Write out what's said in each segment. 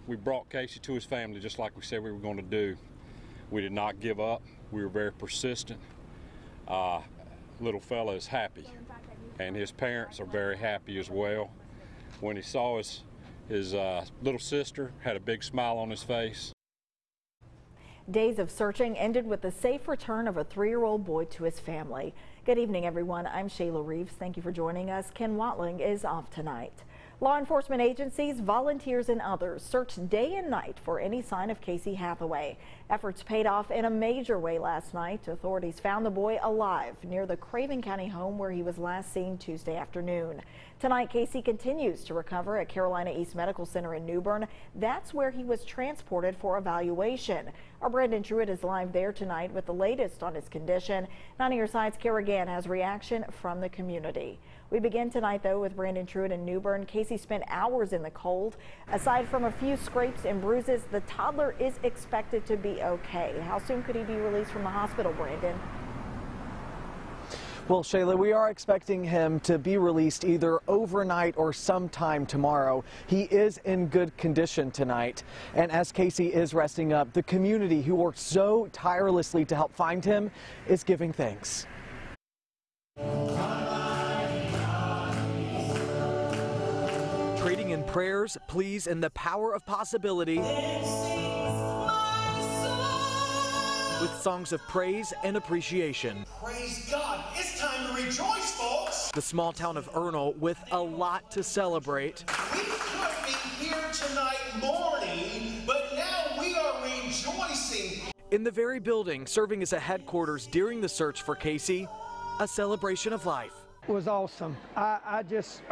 We brought Casey to his family just like we said we were going to do. We did not give up. We were very persistent. Little fella is happy, and his parents are very happy as well. When he saw his little sister, had a big smile on his face. Days of searching ended with the safe return of a 3-year-old boy to his family. Good evening, everyone. I'm Shayla Reeves. Thank you for joining us. Ken Watling is off tonight. Law enforcement agencies, volunteers, and others searched day and night for any sign of Casey Hathaway. Efforts paid off in a major way last night. Authorities found the boy alive near the Craven County home where he was last seen Tuesday afternoon. Tonight, Casey continues to recover at Carolina East Medical Center in New Bern. That's where he was transported for evaluation. Our Brandon Truitt is live there tonight with the latest on his condition. 90 Your Side's Kara Gann has reaction from the community. We begin tonight, though, with Brandon Truitt in New Bern. Casey spent hours in the cold. Aside from a few scrapes and bruises, the toddler is expected to be okay. How soon could he be released from the hospital, Brandon? Well, Shayla, we are expecting him to be released either overnight or sometime tomorrow. He is in good condition tonight. And as Casey is resting up, the community who worked so tirelessly to help find him is giving thanks. Trading in prayers, pleas, and the power of possibility with songs of praise and appreciation. Praise God, it's time to rejoice, folks. The small town of Ernle with a lot to celebrate. We could be here tonight mourning, but now we are rejoicing. In the very building serving as a headquarters during the search for Casey, a celebration of life. It was awesome. I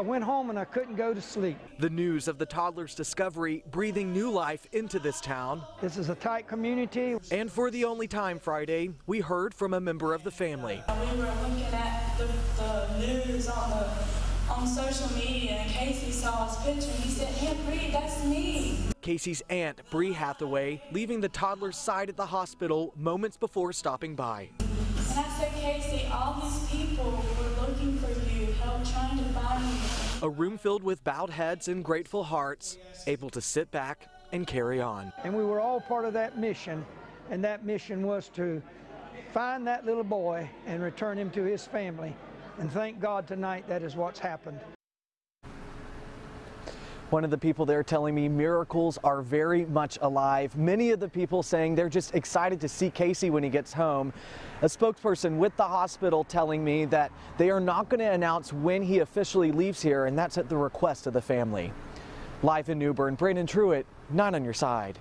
went home and I couldn't go to sleep. The news of the toddler's discovery breathing new life into this town. This is a tight community. And for the only time Friday, we heard from a member of the family. We were looking at the news on social media, and Casey saw his picture and he said, "Hey, Bree, that's me." Casey's aunt, Bree Hathaway, leaving the toddler's side at the hospital moments before stopping by. And I said, "Casey, all these people were looking for you, trying to find you." A room filled with bowed heads and grateful hearts, able to sit back and carry on. And we were all part of that mission, and that mission was to find that little boy and return him to his family. And thank God tonight that is what's happened. One of the people there telling me miracles are very much alive. Many of the people saying they're just excited to see Casey when he gets home. A spokesperson with the hospital telling me that they are not going to announce when he officially leaves here, and that's at the request of the family. Live in New Bern, Brandon Truitt, 9 on Your Side.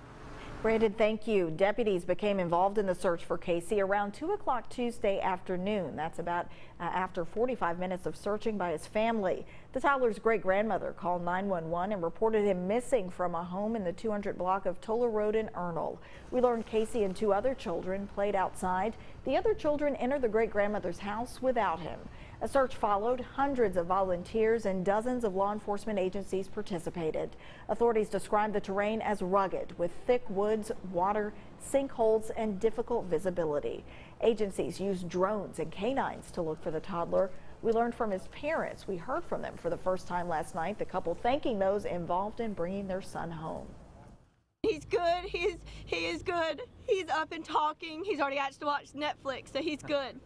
Brandon, thank you. Deputies became involved in the search for Casey around 2 o'clock Tuesday afternoon. That's about after 45 minutes of searching by his family. The toddler's great-grandmother called 911 and reported him missing from a home in the 200 block of Toller Road in Ernle. We learned Casey and 2 other children played outside. The other children entered the great-grandmother's house without him. A search followed. Hundreds of volunteers and dozens of law enforcement agencies participated. Authorities described the terrain as rugged with thick woods, water, sinkholes, and difficult visibility. Agencies used drones and canines to look for the toddler. We learned from his parents. We heard from them for the first time last night, the couple thanking those involved in bringing their son home. He's good. He is good. He's up and talking. He's already asked to watch Netflix, so he's good.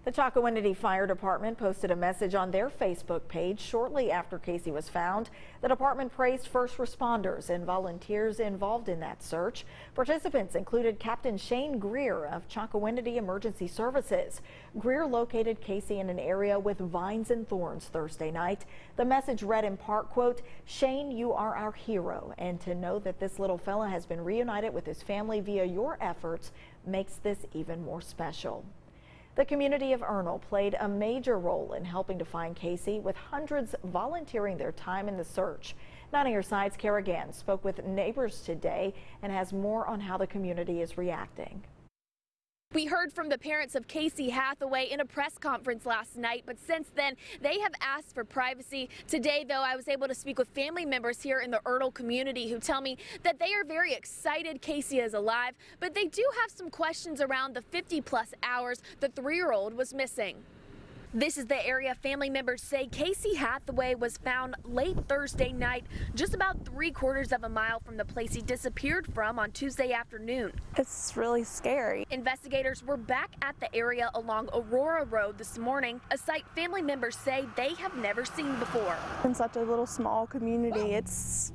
The Chocowinity Fire Department posted a message on their Facebook page shortly after Casey was found. The department praised first responders and volunteers involved in that search. Participants included Captain Shane Greer of Chocowinity Emergency Services. Greer located Casey in an area with vines and thorns Thursday night. The message read in part, quote, "Shane, you are our hero, and to know that this little fella has been reunited with his family via your efforts makes this even more special." The community of Ernle played a major role in helping to find Casey, with hundreds volunteering their time in the search. 9 on Your Side's Kara Gann spoke with neighbors today and has more on how the community is reacting. We heard from the parents of Casey Hathaway in a press conference last night, but since then they have asked for privacy. Today, though, I was able to speak with family members here in the Ernle community who tell me that they are very excited Casey is alive, but they do have some questions around the 50-plus hours the 3-year-old was missing. This is the area family members say Casey Hathaway was found late Thursday night, just about 3/4 of a mile from the place he disappeared from on Tuesday afternoon. It's really scary. Investigators were back at the area along Aurora Road this morning, a site family members say they have never seen before. In such a little small community, it's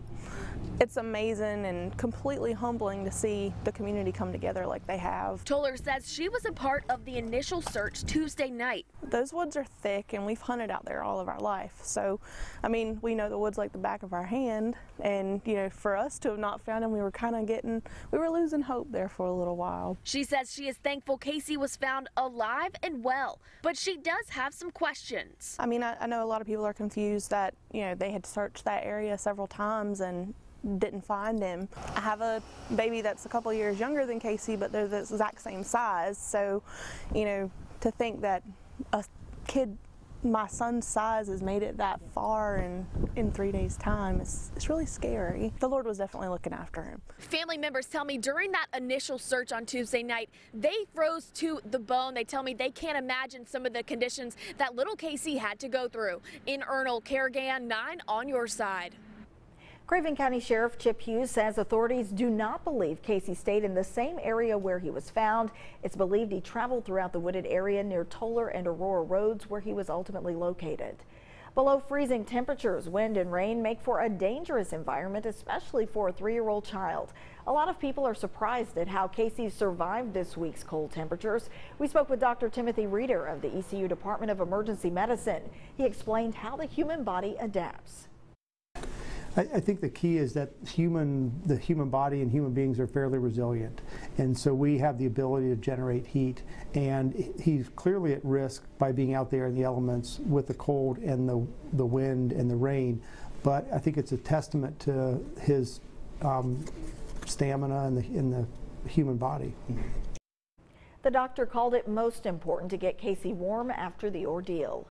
amazing and completely humbling to see the community come together like they have. Toller says she was a part of the initial search Tuesday night. Those woods are thick and we've hunted out there all of our life. So, I mean, we know the woods like the back of our hand, and you know, for us to have not found him, we were losing hope there for a little while. She says she is thankful Casey was found alive and well, but she does have some questions. I mean, I know a lot of people are confused that, you know, they had searched that area several times and didn't find him. I have a baby that's a couple years younger than Casey, but they're the exact same size. So, you know, to think that a kid my son's size has made it that far in 3 days' time, it's really scary. The Lord was definitely looking after him. Family members tell me during that initial search on Tuesday night, they froze to the bone. They tell me they can't imagine some of the conditions that little Casey had to go through. In Ernle, Karagan 9 on your side. Craven County Sheriff Chip Hughes says authorities do not believe Casey stayed in the same area where he was found. It's believed he traveled throughout the wooded area near Toller and Aurora Roads where he was ultimately located. Below freezing temperatures, wind and rain make for a dangerous environment, especially for a 3-year-old child. A lot of people are surprised at how Casey survived this week's cold temperatures. We spoke with Dr. Timothy Reeder of the ECU Department of Emergency Medicine. He explained how the human body adapts. I think the key is that the human body and human beings are fairly resilient, and so we have the ability to generate heat, and he's clearly at risk by being out there in the elements with the cold and the wind and the rain, but I think it's a testament to his stamina in the human body. The doctor called it most important to get Casey warm after the ordeal.